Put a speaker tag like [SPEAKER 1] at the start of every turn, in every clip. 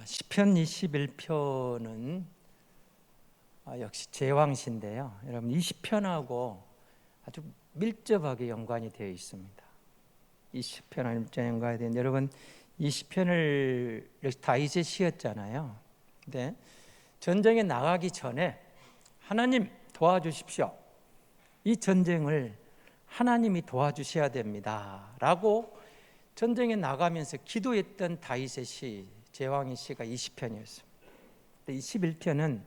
[SPEAKER 1] 시편 21편은 역시 제왕시인데요. 여러분 이 시편하고 아주 밀접하게 연관이 되어 있습니다. 이 시편과 밀접하게 연관이 된 여러분 이 시편을 다윗의 시였잖아요. 근데 전쟁에 나가기 전에 하나님 도와주십시오. 이 전쟁을 하나님이 도와주셔야 됩니다. 라고 전쟁에 나가면서 기도했던 다윗의 시, 제왕의 시가 이 시편이었습니다. 21편은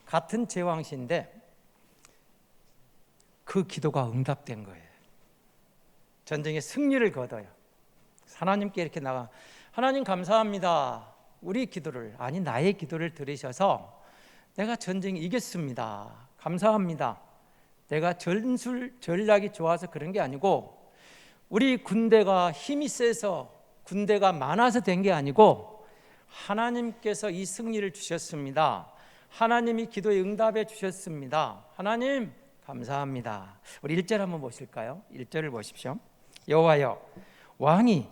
[SPEAKER 1] 같은 제왕시인데 그 기도가 응답된 거예요. 전쟁에 승리를 거둬요. 하나님께 이렇게 나가, 하나님 감사합니다. 우리 기도를, 아니 나의 기도를 들으셔서 내가 전쟁에 이겼습니다. 감사합니다. 내가 전략이 좋아서 그런 게 아니고 우리 군대가 힘이 세서 군대가 많아서 된 게 아니고 하나님께서 이 승리를 주셨습니다. 하나님이 기도에 응답해 주셨습니다. 하나님 감사합니다. 우리 1절 한번 보실까요? 1절을 보십시오. 여호와여, 왕이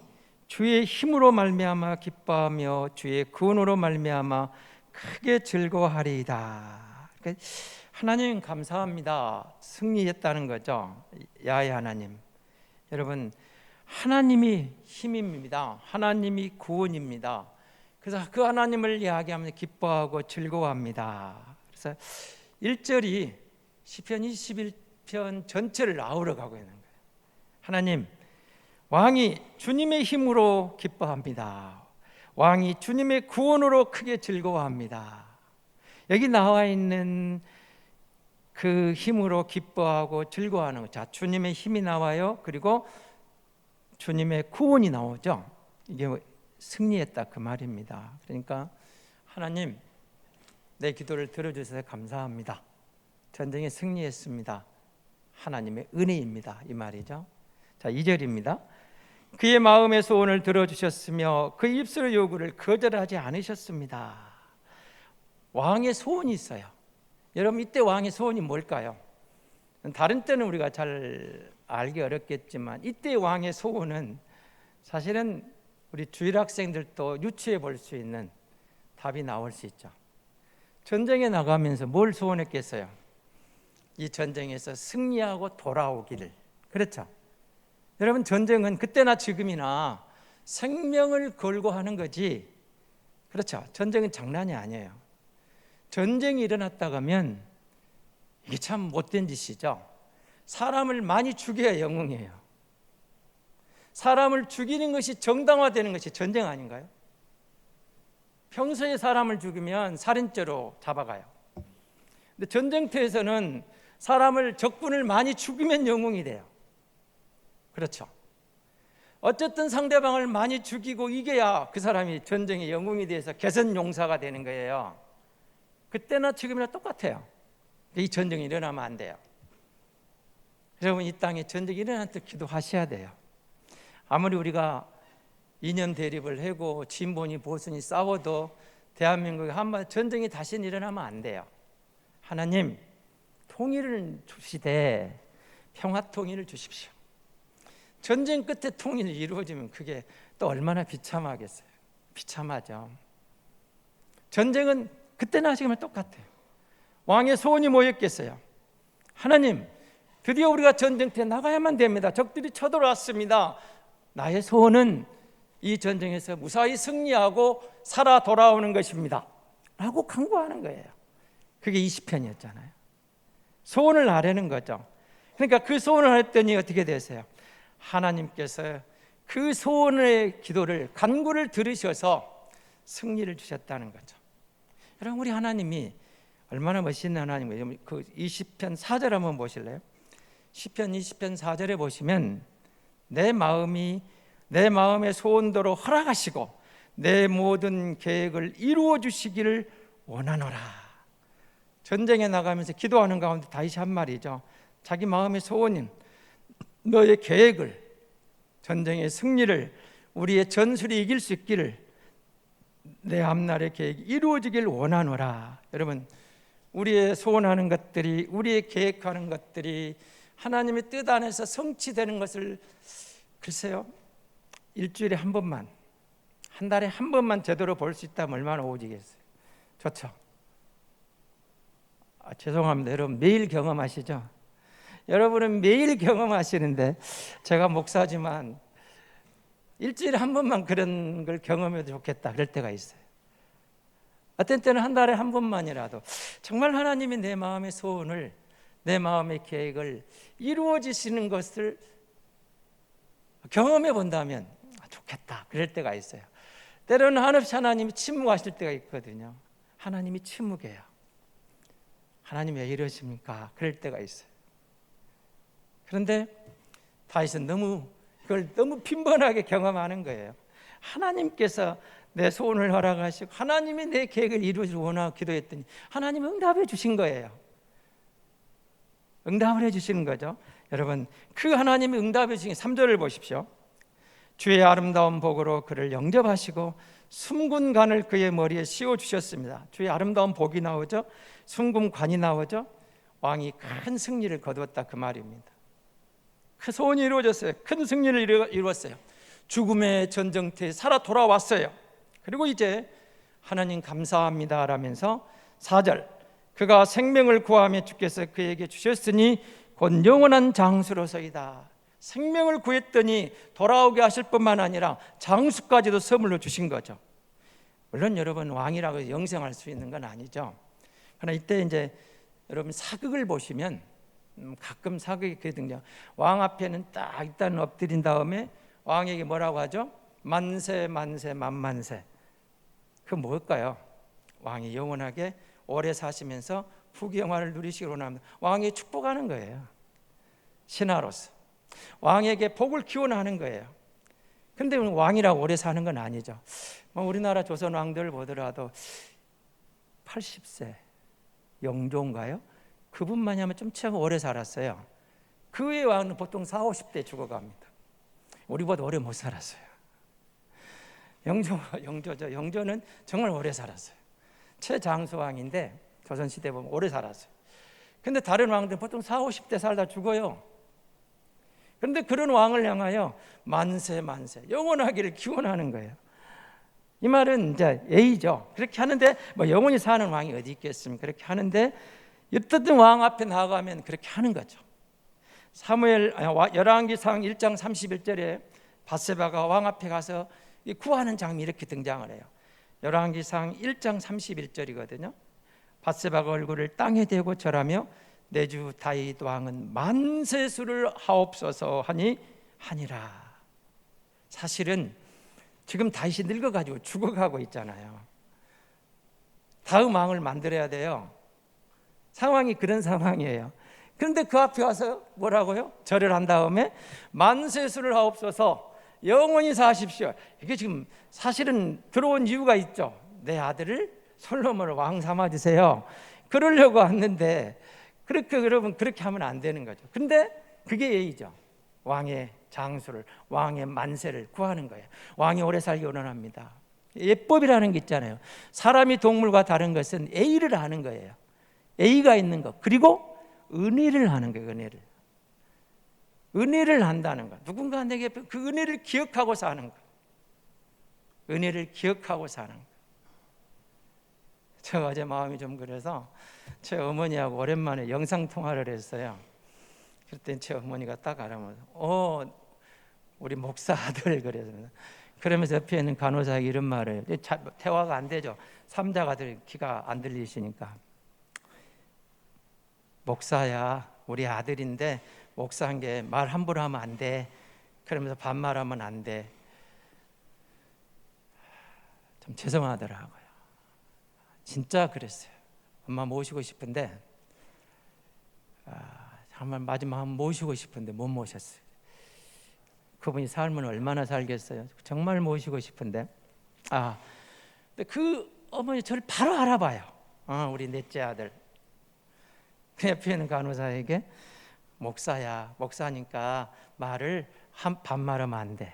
[SPEAKER 1] 주의 힘으로 말미암아 기뻐하며 주의 구원으로 말미암아 크게 즐거워하리이다. 그러니까 하나님 감사합니다. 승리했다는 거죠. 야훼 하나님. 여러분, 하나님이 힘입니다. 하나님이 구원입니다. 그래서 그 하나님을 이야기하면서 기뻐하고 즐거워합니다. 그래서 1절이 시편 21편 전체를 아우러 가고 있는 거예요. 하나님, 왕이 주님의 힘으로 기뻐합니다. 왕이 주님의 구원으로 크게 즐거워합니다. 여기 나와 있는 그 힘으로 기뻐하고 즐거워하는 것. 자, 주님의 힘이 나와요. 그리고 주님의 구원이 나오죠. 이게 승리했다 그 말입니다. 그러니까 하나님, 내 기도를 들어주셔서 감사합니다. 전쟁에 승리했습니다. 하나님의 은혜입니다. 이 말이죠. 자, 2절입니다. 그의 마음의 소원을 들어주셨으며 그 입술의 요구를 거절하지 않으셨습니다. 왕의 소원이 있어요. 여러분, 이때 왕의 소원이 뭘까요? 다른 때는 우리가 잘 알기 어렵겠지만 이때 왕의 소원은 사실은 우리 주일 학생들도 유추해 볼 수 있는 답이 나올 수 있죠. 전쟁에 나가면서 뭘 소원했겠어요? 이 전쟁에서 승리하고 돌아오기를. 그렇죠? 여러분, 전쟁은 그때나 지금이나 생명을 걸고 하는 거지. 그렇죠? 전쟁은 장난이 아니에요. 전쟁이 일어났다고 하면 이게 참 못된 짓이죠. 사람을 많이 죽여야 영웅이에요. 사람을 죽이는 것이 정당화되는 것이 전쟁 아닌가요? 평소에 사람을 죽이면 살인죄로 잡아가요. 근데 전쟁터에서는 사람을, 적군을 많이 죽이면 영웅이 돼요. 그렇죠? 어쨌든 상대방을 많이 죽이고 이겨야 그 사람이 전쟁의 영웅이 돼서 개선 용사가 되는 거예요. 그때나 지금이나 똑같아요. 이 전쟁이 일어나면 안 돼요. 여러분, 이 땅에 전쟁이 일어날 때 기도하셔야 돼요. 아무리 우리가 이념 대립을 하고 진보니 보수니 싸워도 대한민국에 한번 전쟁이 다시는 일어나면 안 돼요. 하나님, 통일을 주시되 평화 통일을 주십시오. 전쟁 끝에 통일이 이루어지면 그게 또 얼마나 비참하겠어요. 비참하죠. 전쟁은 그때나 지금은 똑같아요. 왕의 소원이 뭐였겠어요? 하나님, 드디어 우리가 전쟁터에 나가야만 됩니다. 적들이 쳐들어왔습니다. 나의 소원은 이 전쟁에서 무사히 승리하고 살아 돌아오는 것입니다. 라고 강구하는 거예요. 그게 20편이었잖아요. 소원을 하려는 거죠. 그러니까 그 소원을 했더니 어떻게 되세요? 하나님께서 그 소원의 기도를, 간구를 들으셔서 승리를 주셨다는 거죠. 여러분, 우리 하나님이 얼마나 멋있는 하나님이에요. 그 20편 4절 한번 보실래요? 시편 20편 4절에 보시면 내 마음의 소원대로 허락하시고 내 모든 계획을 이루어 주시기를 원하노라. 전쟁에 나가면서 기도하는 가운데 다윗이 한 말이죠. 자기 마음의 소원인 너의 계획을, 전쟁의 승리를, 우리의 전술이 이길 수 있기를, 내 앞날의 계획이 이루어지길 원하노라. 여러분, 우리의 소원하는 것들이, 우리의 계획하는 것들이 하나님의 뜻 안에서 성취되는 것을 글쎄요, 일주일에 한 번만 한 달에 한 번만 제대로 볼 수 있다면 얼마나 오지겠어요. 좋죠. 죄송합니다. 여러분 매일 경험하시죠? 여러분은 매일 경험하시는데 제가 목사지만 일주일에 한 번만 그런 걸 경험해도 좋겠다 그럴 때가 있어요. 어떤 때는 한 달에 한 번만이라도 정말 하나님이 내 마음의 소원을, 내 마음의 계획을 이루어지시는 것을 경험해 본다면 좋겠다 그럴 때가 있어요. 때로는 한없이 하나님이 침묵하실 때가 있거든요. 하나님이 침묵해요. 하나님 왜 이러십니까? 그럴 때가 있어요. 그런데 다윗은 그걸 너무 빈번하게 경험하는 거예요. 하나님께서 내 소원을 허락하시고 하나님이 내 계획을 이루어주기를 원하고 기도했더니 하나님이 응답해 주신 거예요. 응답을 해 주시는 거죠. 여러분 그 하나님이 응답해 주신 3절을 보십시오. 주의 아름다운 복으로 그를 영접하시고 숨군관을 그의 머리에 씌워주셨습니다. 주의 아름다운 복이 나오죠. 숨군관이 나오죠. 왕이 큰 승리를 거두었다 그 말입니다. 그 소원이 이루어졌어요. 큰 승리를 이루었어요. 죽음의 전쟁터에 살아 돌아왔어요. 그리고 이제 하나님 감사합니다 라면서 4절 그가 생명을 구하며 주께서 그에게 주셨으니 곧 영원한 장수로서이다. 생명을 구했더니 돌아오게 하실 뿐만 아니라 장수까지도 선물로 주신 거죠. 물론 여러분 왕이라고 영생할 수 있는 건 아니죠. 그러나 이때 이제 여러분 사극을 보시면 가끔 사극이 있거든요. 왕 앞에는 딱 일단 엎드린 다음에 왕에게 뭐라고 하죠? 만세 만세 만만세. 그 뭘까요? 왕이 영원하게 오래 사시면서 부귀영화를 누리시기를 원합니다. 왕이 축복하는 거예요. 신하로서 왕에게 복을 기원하는 거예요. 그런데 왕이라고 오래 사는 건 아니죠. 우리나라 조선 왕들 보더라도 80세 영조인가요? 그분만이 하면 좀 최고 오래 살았어요. 그 외의 왕은 보통 40, 50대 죽어갑니다. 우리보다 오래 못 살았어요. 영조죠. 영조는 정말 오래 살았어요. 최장수왕인데 조선시대 보면 오래 살았어요. 근데 다른 왕들은 보통 40, 50대 살다 죽어요. 그런데 그런 왕을 향하여 만세 만세 영원하기를 기원하는 거예요. 이 말은 이제 예의죠. 그렇게 하는데 영원히 사는 왕이 어디 있겠습니까? 그렇게 하는데 어떤 왕 앞에 나가면 그렇게 하는 거죠. 열왕기상 1장 31절에 밧세바가 왕 앞에 가서 구하는 장면이 이렇게 등장을 해요. 열왕기상 1장 31절이거든요. 밧세바가 얼굴을 땅에 대고 절하며 내 주 다윗 왕은 만세수를 하옵소서 하니라. 사실은 지금 다윗이 늙어가지고 죽어가고 있잖아요. 다음 왕을 만들어야 돼요. 상황이 그런 상황이에요. 그런데 그 앞에 와서 뭐라고요? 절을 한 다음에 만세수를 하옵소서 영원히 사십시오. 이게 지금 사실은 들어온 이유가 있죠. 내 아들을 솔로몬을 왕 삼아 주세요. 그러려고 왔는데 여러분 그렇게 하면 안 되는 거죠. 근데 그게 예의죠. 왕의 장수를, 왕의 만세를 구하는 거예요. 왕이 오래 살기 원합니다. 예법이라는 게 있잖아요. 사람이 동물과 다른 것은 예의를 하는 거예요. 예의가 있는 것. 그리고 은혜를 하는 거예요. 은혜를 한다는 것. 누군가 내게 그 은혜를 기억하고 사는 것. 은혜를 기억하고 사는 것. 제가 어제 마음이 좀 그래서 제 어머니하고 오랜만에 영상통화를 했어요. 그랬더니 제 어머니가 딱 알아보면서 우리 목사 아들 그러면서 옆에 있는 간호사에게 이런 말을 해요. 대화가 안 되죠. 삼자가 귀가 안 들리시니까. 목사야, 우리 아들인데 목사한 게 말 함부로 하면 안 돼. 그러면서 반말하면 안 돼. 좀 죄송하더라고요. 진짜 그랬어요. 엄마 모시고 싶은데 정말 마지막 한번 모시고 싶은데 못 모셨어요. 그분이 삶은 얼마나 살겠어요. 정말 모시고 싶은데 근데 그 어머니 저를 바로 알아봐요. 우리 넷째 아들. 그 옆에 있는 간호사에게 목사야, 목사니까 말을 반말하면 안 돼.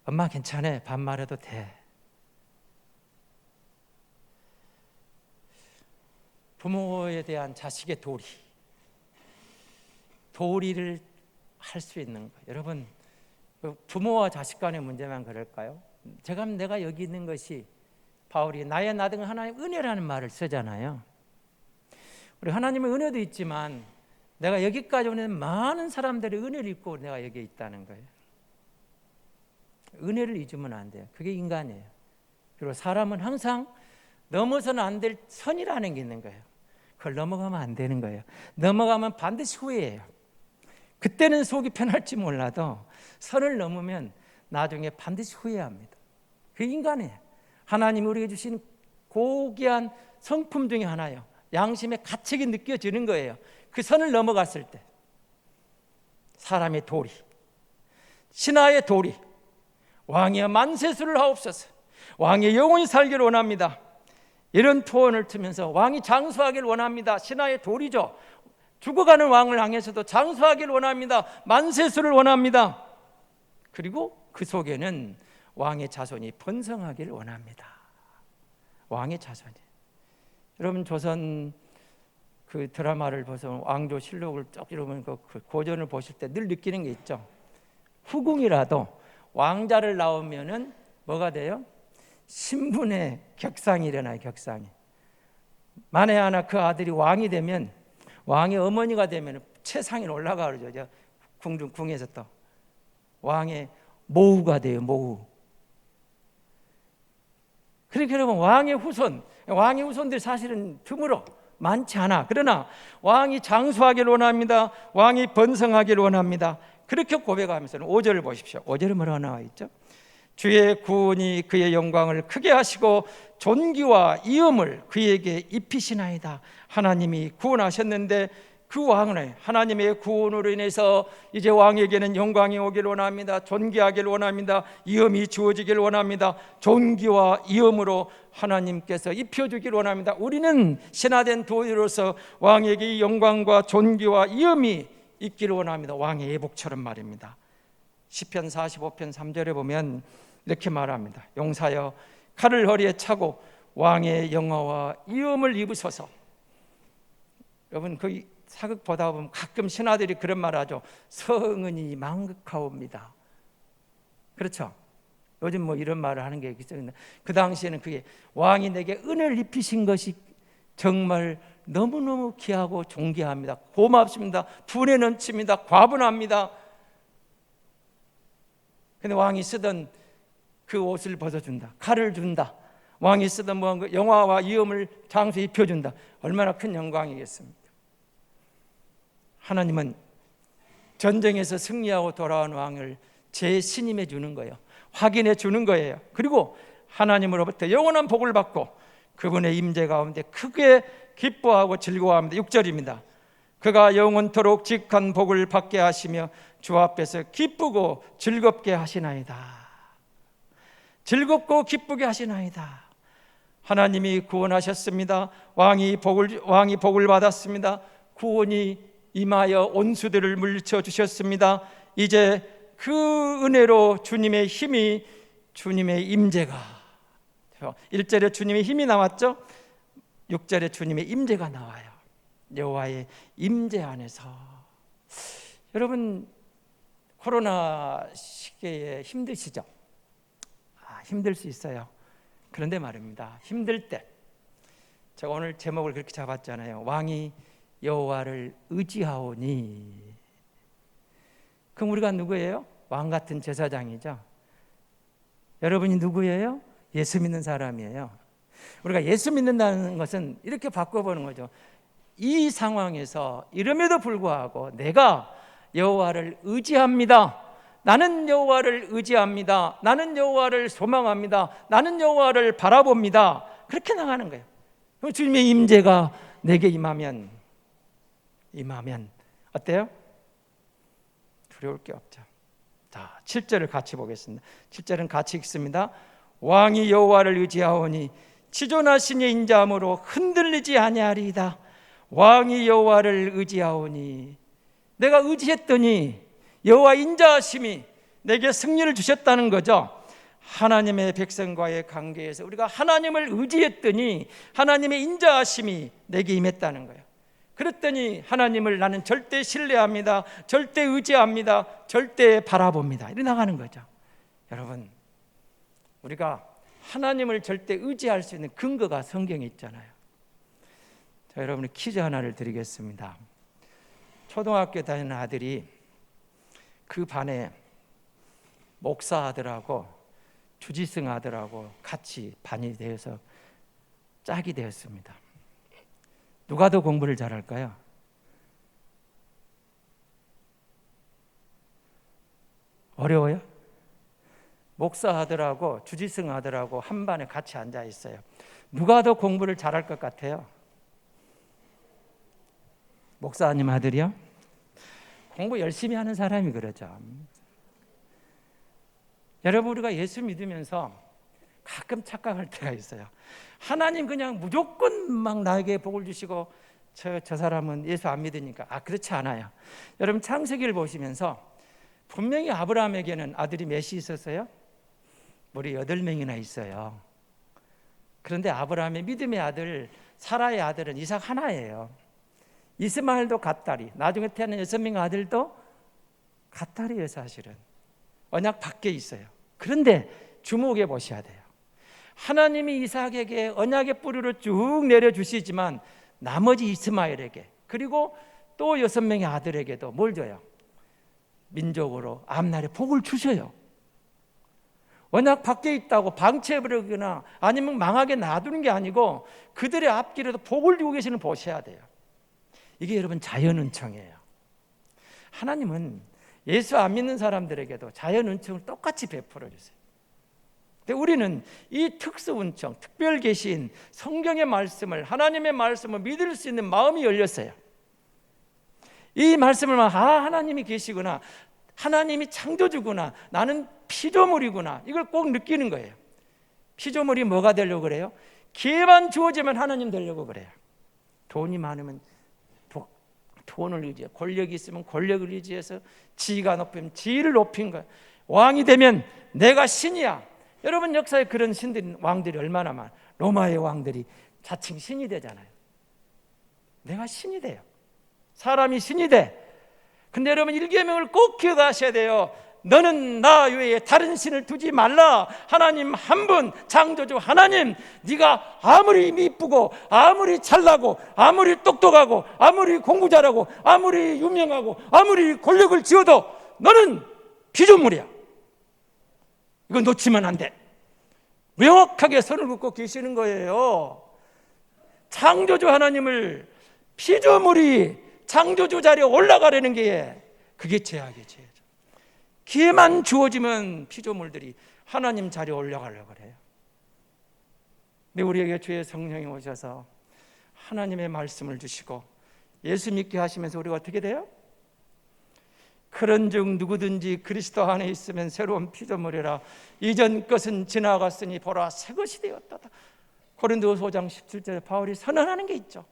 [SPEAKER 1] 엄마 괜찮아, 반말해도 돼. 부모에 대한 자식의 도리를 할 수 있는 거. 여러분 부모와 자식 간의 문제만 그럴까요? 내가 여기 있는 것이 바울이 나의 나등 하나님 은혜라는 말을 쓰잖아요. 우리 하나님의 은혜도 있지만 내가 여기까지 오는 많은 사람들의 은혜를 입고 내가 여기에 있다는 거예요. 은혜를 잊으면 안 돼요. 그게 인간이에요. 그리고 사람은 항상 넘어서는 안 될 선이라는 게 있는 거예요. 그걸 넘어가면 안 되는 거예요. 넘어가면 반드시 후회해요. 그때는 속이 편할지 몰라도 선을 넘으면 나중에 반드시 후회합니다. 그게 인간이에요. 하나님이 우리에게 주신 고귀한 성품 중에 하나예요. 양심의 가책이 느껴지는 거예요. 그 선을 넘어갔을 때 사람의 도리, 신하의 도리, 왕이여 만세수를 하옵소서, 왕이 영원히 살기를 원합니다. 이런 표현을 트면서 왕이 장수하기를 원합니다. 신하의 도리죠. 죽어가는 왕을 향해서도 장수하기를 원합니다. 만세수를 원합니다. 그리고 그 속에는 왕의 자손이 번성하기를 원합니다. 왕의 자손이. 여러분 조선 그 드라마를 보서 왕조실록을 쭉 이러면 그 고전을 보실 때 늘 느끼는 게 있죠. 후궁이라도 왕자를 낳으면은 뭐가 돼요? 신분의 격상이 일어나요. 격상이. 만에 하나 그 아들이 왕이 되면, 왕의 어머니가 되면 최상에 올라가 그러죠. 궁에서 또 왕의 모후가 돼요. 모후. 그렇게 여러분 왕의 후손들이 사실은 드물어 많지 않아. 그러나 왕이 장수하기를 원합니다. 왕이 번성하기를 원합니다. 그렇게 고백하면서는 5절을 보십시오. 5절에 뭐라고 나와 있죠? 주의 구원이 그의 영광을 크게 하시고 존귀와 이음을 그에게 입히시나이다. 하나님이 구원하셨는데 그 왕을 하나님의 구원으로 인해서 이제 왕에게는 영광이 오기를 원합니다. 존귀하기를 원합니다. 이음이 주어지기를 원합니다. 존귀와 이음으로 하나님께서 입혀주기를 원합니다. 우리는 신하된 도리로서 왕에게 영광과 존귀와 이음이 있기를 원합니다. 왕의 예복처럼 말입니다. 시편 45편 3절에 보면 이렇게 말합니다. 용사여 칼을 허리에 차고 왕의 영화와 이음을 입으소서. 여러분 그 사극 보다 보면 가끔 신하들이 그런 말 하죠. 성은이 망극하옵니다. 그렇죠? 요즘 뭐 이런 말을 하는 게 있어요. 그 당시에는 그게 왕이 내게 은혜를 입히신 것이 정말 너무너무 귀하고 존귀합니다. 고맙습니다. 분에 넘칩니다. 과분합니다. 근데 왕이 쓰던 그 옷을 벗어준다. 칼을 준다. 왕이 쓰던 뭐 영화와 이음을 장수에 입혀준다. 얼마나 큰 영광이겠습니까? 하나님은 전쟁에서 승리하고 돌아온 왕을 재신임해 주는 거예요. 확인해 주는 거예요. 그리고 하나님으로부터 영원한 복을 받고 그분의 임재 가운데 크게 기뻐하고 즐거워합니다. 6절입니다. 그가 영원토록 직한 복을 받게 하시며 주 앞에서 기쁘고 즐겁게 하시나이다. 즐겁고 기쁘게 하시나이다. 하나님이 구원하셨습니다. 왕이 복을 받았습니다. 구원이 임하여 온수들을 물리쳐 주셨습니다. 이제 그 은혜로 주님의 힘이, 주님의 임재가, 1절에 주님의 힘이 나왔죠. 6절에 주님의 임재가 나와요. 여호와의 임재 안에서. 여러분 코로나 시기에 힘드시죠? 힘들 수 있어요. 그런데 말입니다. 힘들 때 제가 오늘 제목을 그렇게 잡았잖아요. 왕이 여호와를 의지하오니. 그럼 우리가 누구예요? 왕 같은 제사장이죠. 여러분이 누구예요? 예수 믿는 사람이에요. 우리가 예수 믿는다는 것은 이렇게 바꿔보는 거죠. 이 상황에서 이름에도 불구하고 내가 여호와를 의지합니다. 나는 여호와를 의지합니다. 나는 여호와를 소망합니다. 나는 여호와를 바라봅니다. 그렇게 나가는 거예요. 주님의 임재가 내게 임하면 어때요? 두려울 게 없죠. 자, 7절을 같이 보겠습니다. 7절은 같이 읽습니다. 왕이 여호와를 의지하오니 지존하신 이의 인자함으로 흔들리지 아니하리이다. 왕이 여호와를 의지하오니, 내가 의지했더니 여호와 인자하심이 내게 승리를 주셨다는 거죠. 하나님의 백성과의 관계에서 우리가 하나님을 의지했더니 하나님의 인자하심이 내게 임했다는 거예요. 그랬더니 하나님을 나는 절대 신뢰합니다, 절대 의지합니다, 절대 바라봅니다, 이렇게 나가는 거죠. 여러분, 우리가 하나님을 절대 의지할 수 있는 근거가 성경에 있잖아요. 자, 여러분, 퀴즈 하나를 드리겠습니다. 초등학교 다니는 아들이 그 반에 목사 아들하고 주지승 아들하고 같이 반이 되어서 짝이 되었습니다. 누가 더 공부를 잘할까요? 어려워요? 목사 아들하고 주지승 아들하고 한 반에 같이 앉아 있어요. 누가 더 공부를 잘할 것 같아요? 목사님 아들이요? 공부 열심히 하는 사람이 그러죠. 여러분, 우리가 예수 믿으면서 가끔 착각할 때가 있어요. 하나님 그냥 무조건 막 나에게 복을 주시고 저 사람은 예수 안 믿으니까. 그렇지 않아요. 여러분, 창세기를 보시면서 분명히 아브라함에게는 아들이 몇이 있었어요? 우리 8명이나 있어요. 그런데 아브라함의 믿음의 아들 사라의 아들은 이삭 하나예요. 이스마엘도 갓딸이, 나중에 태어난 6명의 아들도 갓딸이에요. 사실은 언약 밖에 있어요. 그런데 주목해 보셔야 돼요. 하나님이 이삭에게 언약의 뿌리를 쭉 내려주시지만 나머지 이스마엘에게, 그리고 또 6명의 아들에게도 뭘 줘요? 민족으로 앞날에 복을 주셔요. 언약 밖에 있다고 방치해버리거나 아니면 망하게 놔두는 게 아니고 그들의 앞길에도 복을 주고 계시는 보셔야 돼요. 이게 여러분 자연은총이에요. 하나님은 예수 안 믿는 사람들에게도 자연은총을 똑같이 베풀어 주세요. 근데 우리는 이 특수은총, 특별 계신 성경의 말씀을, 하나님의 말씀을 믿을 수 있는 마음이 열렸어요. 이 말씀을 하나님이 계시구나, 하나님이 창조주구나, 나는 피조물이구나, 이걸 꼭 느끼는 거예요. 피조물이 뭐가 되려고 그래요? 기회만 주어지면 하나님 되려고 그래요. 돈이 많으면 돈을 의지해, 권력이 있으면 권력을 의지해서, 지위가 높으면 지위를 높인 거예요. 왕이 되면 내가 신이야. 여러분, 역사에 그런 신들, 왕들이 얼마나 많아요. 로마의 왕들이 자칭 신이 되잖아요. 내가 신이 돼요. 사람이 신이 돼. 근데 여러분, 일계명을 꼭 기억하셔야 돼요. 너는 나 외에 다른 신을 두지 말라. 하나님 한 분, 창조주 하나님. 네가 아무리 이쁘고 아무리 잘나고 아무리 똑똑하고 아무리 공부 잘하고 아무리 유명하고 아무리 권력을 쥐어도 너는 피조물이야. 이건 놓치면 안 돼. 명확하게 선을 긋고 계시는 거예요. 창조주 하나님을 피조물이 창조주 자리에 올라가려는 게, 그게 죄악이에요. 죄. 기회만 주어지면 피조물들이 하나님 자리에 올라가려고 그래요. 근데 우리에게 주의 성령이 오셔서 하나님의 말씀을 주시고 예수 믿게 하시면서 우리가 어떻게 돼요? 그런즉 누구든지 그리스도 안에 있으면 새로운 피조물이라. 이전 것은 지나갔으니 보라 새 것이 되었다. 고린도서 5장 17절에 바울이 선언하는 게 있죠.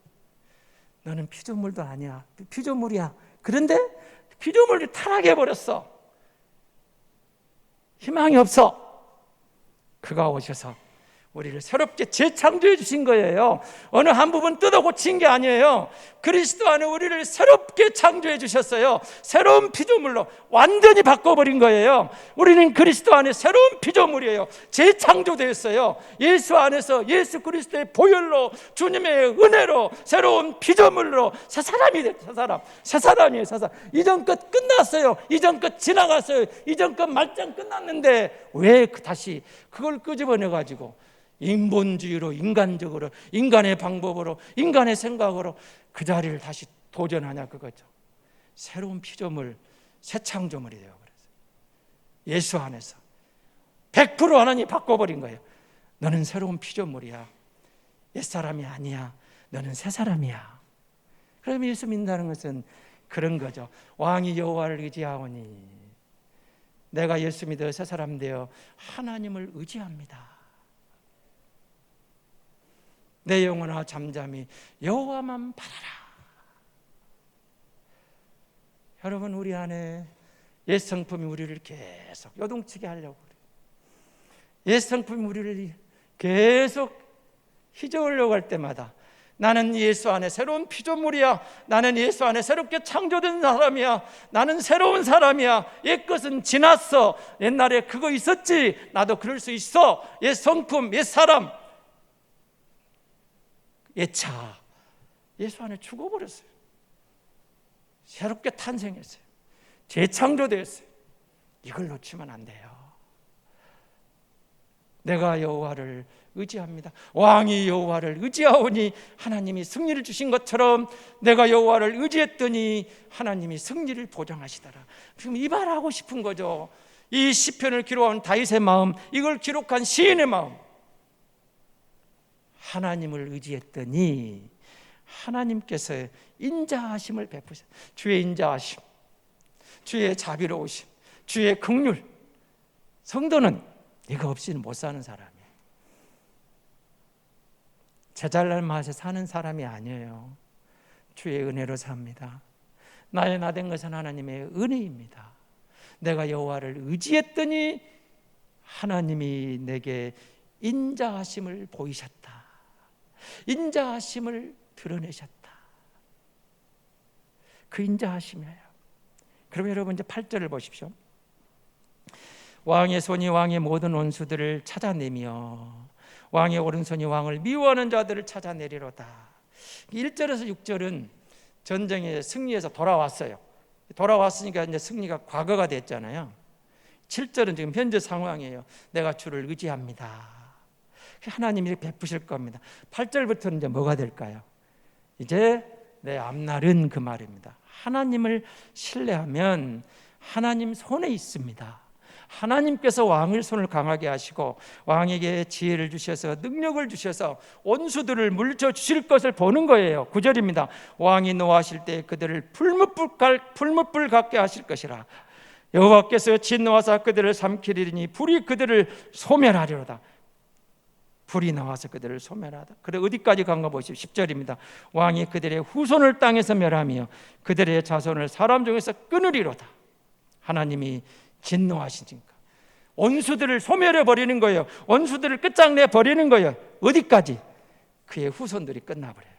[SPEAKER 1] 너는 피조물도 아니야, 피조물이야. 그런데 피조물이 타락해버렸어. 희망이 없어. 그가 오셔서 우리를 새롭게 재창조해 주신 거예요. 어느 한 부분 뜯어 고친 게 아니에요. 그리스도 안에 우리를 새롭게 창조해 주셨어요. 새로운 피조물로 완전히 바꿔버린 거예요. 우리는 그리스도 안에 새로운 피조물이에요. 재창조되었어요. 예수 안에서 예수 그리스도의 보혈로, 주님의 은혜로 새로운 피조물로 새 사람이 됐어요. 새 사람, 새 사람이에요. 새 사람. 이전 것 끝났어요. 이전 것 지나갔어요. 이전 것 말짱 끝났는데 왜 다시 그걸 끄집어내가지고 인본주의로, 인간적으로, 인간의 방법으로, 인간의 생각으로 그 자리를 다시 도전하냐, 그거죠. 새로운 피조물, 새 창조물이 되어버렸어요. 예수 안에서 100% 하나님이 바꿔버린 거예요. 너는 새로운 피조물이야. 옛사람이 아니야. 너는 새 사람이야. 그럼 예수 믿는다는 것은 그런 거죠. 왕이 여호와를 의지하오니 내가 예수 믿어 새 사람 되어 하나님을 의지합니다. 내 영혼아 잠잠히 여호와만 바라라. 여러분, 우리 안에 옛 성품이 우리를 계속 요동치게 하려고 그래요. 옛 성품이 우리를 계속 휘저으려고 할 때마다 나는 예수 안에 새로운 피조물이야. 나는 예수 안에 새롭게 창조된 사람이야. 나는 새로운 사람이야. 옛것은 지났어. 옛날에 그거 있었지. 나도 그럴 수 있어. 옛 성품, 옛 사람, 옛 차, 예수 안에 죽어버렸어요. 새롭게 탄생했어요. 재창조됐어요. 이걸 놓치면 안 돼요. 내가 여호와를 의지합니다. 왕이 여호와를 의지하오니 하나님이 승리를 주신 것처럼 내가 여호와를 의지했더니 하나님이 승리를 보장하시더라. 지금 이 말하고 싶은 거죠. 이 시편을 기록한 다윗의 마음, 이걸 기록한 시인의 마음. 하나님을 의지했더니 하나님께서 인자하심을 베푸셨어요. 주의 인자하심, 주의 자비로우심, 주의 긍휼. 성도는 이거 없이는 못 사는 사람이에요. 제잘날 맛에 사는 사람이 아니에요. 주의 은혜로 삽니다. 나의 나된 것은 하나님의 은혜입니다. 내가 여호와를 의지했더니 하나님이 내게 인자하심을 보이셨다. 인자하심을 드러내셨다. 그 인자하심이에요. 그럼 여러분 이제 8절을 보십시오. 왕의 손이 왕의 모든 원수들을 찾아내며 왕의 오른손이 왕을 미워하는 자들을 찾아내리로다. 1절에서 6절은 전쟁의 승리에서 돌아왔어요. 돌아왔으니까 이제 승리가 과거가 됐잖아요. 7절은 지금 현재 상황이에요. 내가 주를 의지합니다. 하나님이 베푸실 겁니다. 8절부터는 이제 뭐가 될까요? 이제 내 앞날은 그 말입니다. 하나님을 신뢰하면 하나님 손에 있습니다. 하나님께서 왕의 손을 강하게 하시고 왕에게 지혜를 주셔서 능력을 주셔서 원수들을 물리쳐 주실 것을 보는 거예요. 9절입니다. 왕이 노하실 때 그들을 풀무불 같게 하실 것이라. 여호와께서 진노하사 그들을 삼키리니 불이 그들을 소멸하리로다. 불이 나와서 그들을 소멸하다. 그래 어디까지 간가 보십시오. 10절입니다. 왕이 그들의 후손을 땅에서 멸하며 그들의 자손을 사람 중에서 끊으리로다. 하나님이 진노하시니까 원수들을 소멸해 버리는 거예요. 원수들을 끝장내 버리는 거예요. 어디까지? 그의 후손들이 끝나버려요.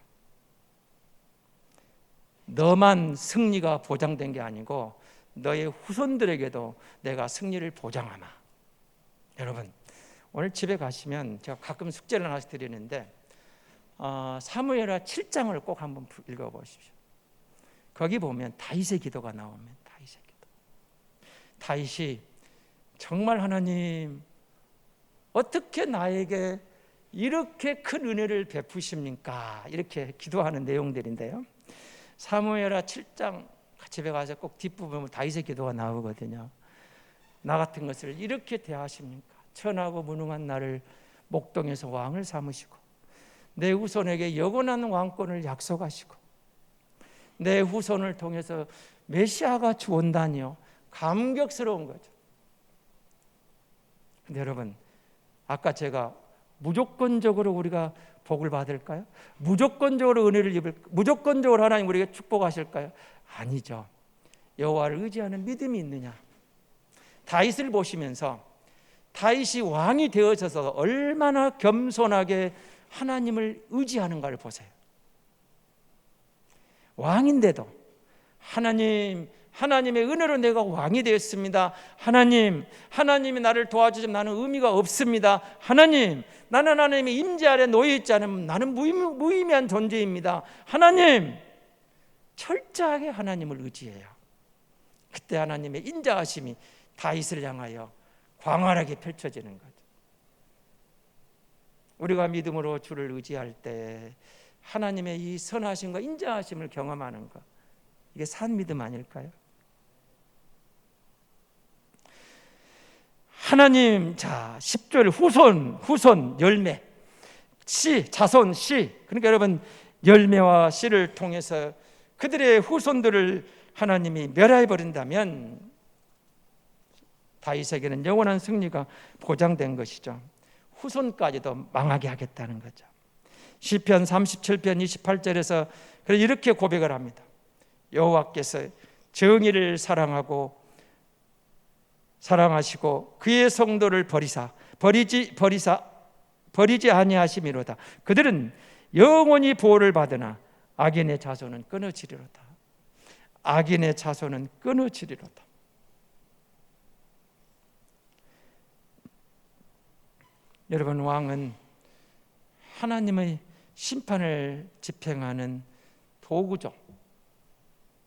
[SPEAKER 1] 너만 승리가 보장된 게 아니고 너의 후손들에게도 내가 승리를 보장하마. 여러분 오늘 집에 가시면 제가 가끔 숙제를 하나씩 드리는데 사무엘하 7장을 꼭 한번 읽어보십시오. 거기 보면 다윗의 기도가 나옵니다. 다윗의 기도. 다윗이 정말 하나님 어떻게 나에게 이렇게 큰 은혜를 베푸십니까? 이렇게 기도하는 내용들인데요. 사무엘하 7장 집에 가서 꼭 뒷부분에 다윗의 기도가 나오거든요. 나 같은 것을 이렇게 대하십니까? 천하고 무능한 나를 목동에서 왕을 삼으시고 내 후손에게 영원한 왕권을 약속하시고 내 후손을 통해서 메시아가 온다니요. 감격스러운 거죠. 근데 여러분 아까 제가 무조건적으로 우리가 복을 받을까요? 무조건적으로 은혜를 입을, 무조건적으로 하나님 우리에게 축복하실까요? 아니죠. 여호와를 의지하는 믿음이 있느냐. 다윗을 보시면서 다윗이 왕이 되어져서 얼마나 겸손하게 하나님을 의지하는가를 보세요. 왕인데도 하나님의 은혜로 내가 왕이 되었습니다. 하나님이 나를 도와주시면 나는 의미가 없습니다. 나는 하나님의 임재 아래 놓여 있지 않으면 나는 무의미한 존재입니다. 하나님, 철저하게 하나님을 의지해요. 그때 하나님의 인자하심이 다윗을 향하여 광활하게 펼쳐지는 거죠. 우리가 믿음으로 주를 의지할 때 하나님의 이 선하심과 인자하심을 경험하는 것, 이게 산 믿음 아닐까요? 하나님, 자 10절 후손 열매, 씨, 자손, 씨. 그러니까 여러분 열매와 씨를 통해서 그들의 후손들을 하나님이 멸해 버린다면 다윗에게는 영원한 승리가 보장된 것이죠. 후손까지도 망하게 하겠다는 거죠. 시편 37편 28절에서 이렇게 고백을 합니다. 여호와께서 정의를 사랑하시고 그의 성도를 버리지 아니하심이로다. 그들은 영원히 보호를 받으나 악인의 자손은 끊어지리로다. 악인의 자손은 끊어지리로다. 여러분, 왕은 하나님의 심판을 집행하는 도구죠.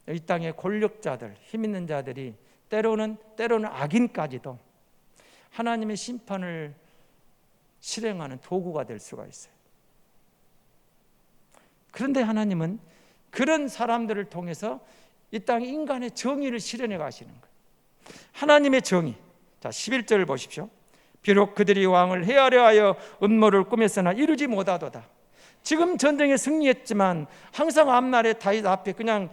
[SPEAKER 1] 이 땅의 권력자들, 힘 있는 자들이 때로는 악인까지도 하나님의 심판을 실행하는 도구가 될 수가 있어요. 그런데 하나님은 그런 사람들을 통해서 이 땅에 인간의 정의를 실현해 가시는 거예요. 하나님의 정의. 자, 11절을 보십시오. 비록 그들이 왕을 해하려 하여 음모를 꾸몄으나 이루지 못하도다. 지금 전쟁에 승리했지만 항상 앞날에 다윗 앞에 그냥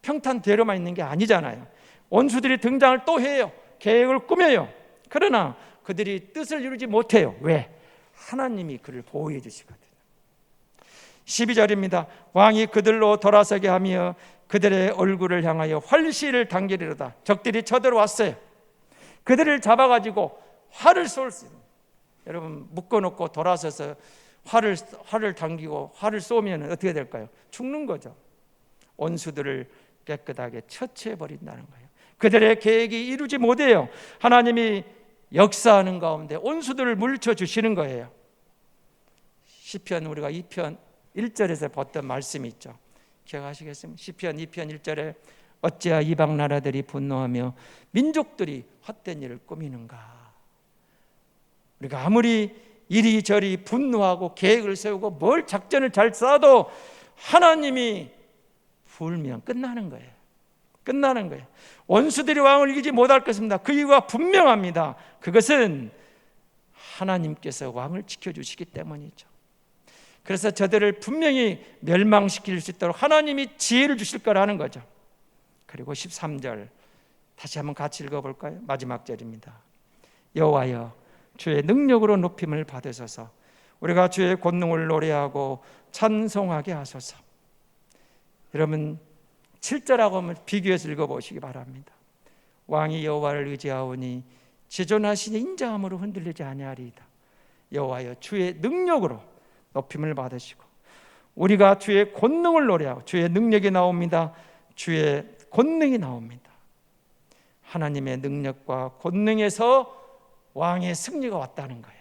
[SPEAKER 1] 평탄대로만 있는 게 아니잖아요. 원수들이 등장을 또 해요. 계획을 꾸며요. 그러나 그들이 뜻을 이루지 못해요. 왜? 하나님이 그를 보호해 주시거든요. 12절입니다. 왕이 그들로 돌아서게 하며 그들의 얼굴을 향하여 활시를 당기리로다. 적들이 쳐들어왔어요. 그들을 잡아가지고 활을 쏠 수 있는. 여러분, 묶어놓고 돌아서서 활을 당기고 활을 쏘면 어떻게 될까요? 죽는 거죠. 원수들을 깨끗하게 처치해 버린다는 거예요. 그들의 계획이 이루지 못해요. 하나님이 역사하는 가운데 원수들을 물리쳐 주시는 거예요. 시편 우리가 2편 1절에서 봤던 말씀이 있죠. 기억하시겠습니까? 시편 2편 1절에 어찌하여 이방 나라들이 분노하며 민족들이 헛된 일을 꾸미는가. 우리가 아무리 이리저리 분노하고 계획을 세우고 뭘 작전을 잘 짜도 하나님이 불면 끝나는 거예요. 끝나는 거예요. 원수들이 왕을 이기지 못할 것입니다. 그 이유가 분명합니다. 그것은 하나님께서 왕을 지켜주시기 때문이죠. 그래서 저들을 분명히 멸망시킬 수 있도록 하나님이 지혜를 주실 거라는 거죠. 그리고 13절 다시 한번 같이 읽어볼까요? 마지막 절입니다. 여호와여 주의 능력으로 높임을 받으소서. 우리가 주의 권능을 노래하고 찬송하게 하소서. 여러분 7절하고 한번 비교해서 읽어보시기 바랍니다. 왕이 여호와를 의지하오니 지존하시니 인자함으로 흔들리지 아니하리이다. 여호와여 주의 능력으로 높임을 받으시고 우리가 주의 권능을 노래하고 주의 능력이 나옵니다. 주의 권능이 나옵니다. 하나님의 능력과 권능에서 왕의 승리가 왔다는 거예요.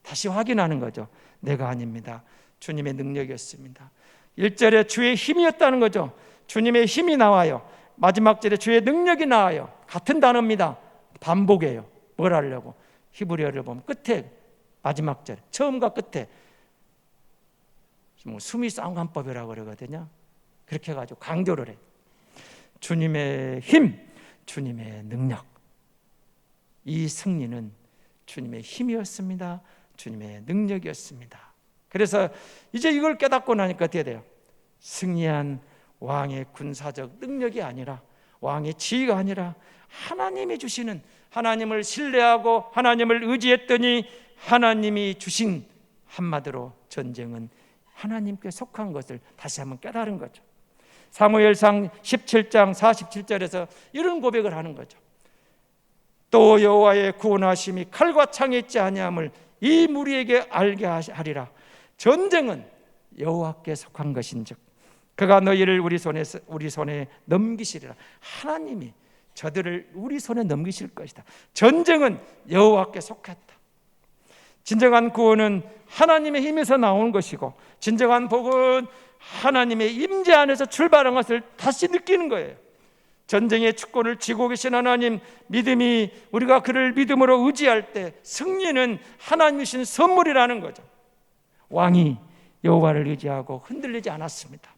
[SPEAKER 1] 다시 확인하는 거죠. 내가 아닙니다. 주님의 능력이었습니다. 1절에 주의 힘이었다는 거죠. 주님의 힘이 나와요. 마지막 절에 주의 능력이 나와요. 같은 단어입니다. 반복해요. 뭘 하려고? 히브리어를 보면 끝에 마지막 절, 처음과 끝에 뭐 숨이 쌍관법이라고 그러거든요. 그렇게 해가지고 강조를 해요. 주님의 힘, 주님의 능력. 이 승리는 주님의 힘이었습니다. 주님의 능력이었습니다. 그래서 이제 이걸 깨닫고 나니까 어떻게 돼요? 승리한 왕의 군사적 능력이 아니라 왕의 지위가 아니라 하나님이 주시는, 하나님을 신뢰하고 하나님을 의지했더니 하나님이 주신, 한마디로 전쟁은 하나님께 속한 것을 다시 한번 깨달은 거죠. 사무엘상 17장 47절에서 이런 고백을 하는 거죠. 또 여호와의 구원하심이 칼과 창에 있지 아니함을 이 무리에게 알게 하리라. 전쟁은 여호와께 속한 것인즉 그가 너희를 우리 손에 넘기시리라. 하나님이 저들을 우리 손에 넘기실 것이다. 전쟁은 여호와께 속했다. 진정한 구원은 하나님의 힘에서 나온 것이고 진정한 복은 하나님의 임재 안에서 출발한 것을 다시 느끼는 거예요. 전쟁의 주권을 쥐고 계신 하나님, 믿음이, 우리가 그를 믿음으로 의지할 때 승리는 하나님이 주신 선물이라는 거죠. 왕이 여호와를 의지하고 흔들리지 않았습니다.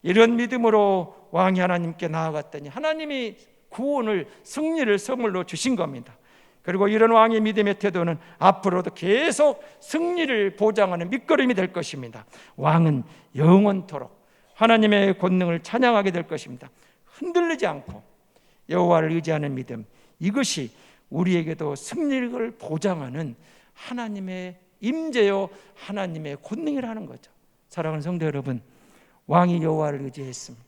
[SPEAKER 1] 이런 믿음으로 왕이 하나님께 나아갔더니 하나님이 구원을, 승리를 선물로 주신 겁니다. 그리고 이런 왕의 믿음의 태도는 앞으로도 계속 승리를 보장하는 밑거름이 될 것입니다. 왕은 영원토록 하나님의 권능을 찬양하게 될 것입니다. 흔들리지 않고 여호와를 의지하는 믿음, 이것이 우리에게도 승리를 보장하는 하나님의 임재요 하나님의 권능이라는 거죠. 사랑하는 성도 여러분, 왕이 여호와를 의지했습니다.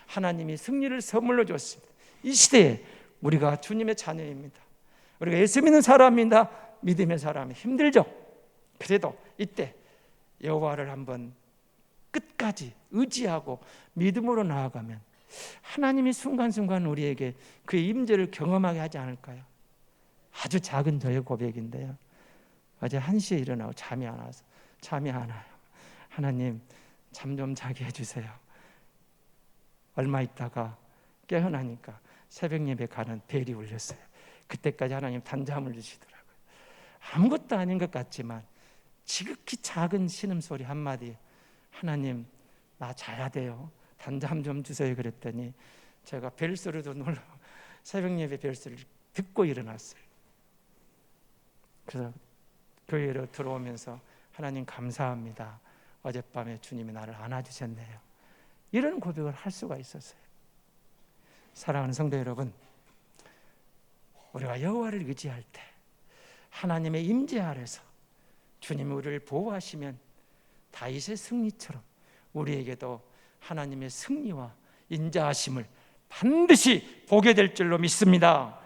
[SPEAKER 1] 하나님이 승리를 선물로 줬습니다. 이 시대에 우리가 주님의 자녀입니다. 우리가 예수 믿는 사람입니다. 믿음의 사람이 힘들죠. 그래도 이때 여호와를 한번 끝까지 의지하고 믿음으로 나아가면 하나님이 순간순간 우리에게 그의 임재를 경험하게 하지 않을까요? 아주 작은 저의 고백인데요. 어제 1시에 일어나고 잠이 안 와요. 하나님, 잠 좀 자게 해주세요. 얼마 있다가 깨어나니까 새벽 예배 가는 벨이 울렸어요. 그때까지 하나님 단잠을 주시더라고요. 아무것도 아닌 것 같지만 지극히 작은 신음소리 한마디, 하나님 나 자야 돼요, 단잠 좀 주세요 그랬더니 제가 벨소리도 놀라 새벽 예배 벨소리를 듣고 일어났어요. 그래서 교회로 들어오면서 하나님 감사합니다, 어젯밤에 주님이 나를 안아주셨네요, 이런 고백을 할 수가 있었어요. 사랑하는 성도 여러분, 우리가 여호와를 의지할 때 하나님의 임재 아래서 주님이 우리를 보호하시면 다윗의 승리처럼 우리에게도 하나님의 승리와 인자하심을 반드시 보게 될 줄로 믿습니다.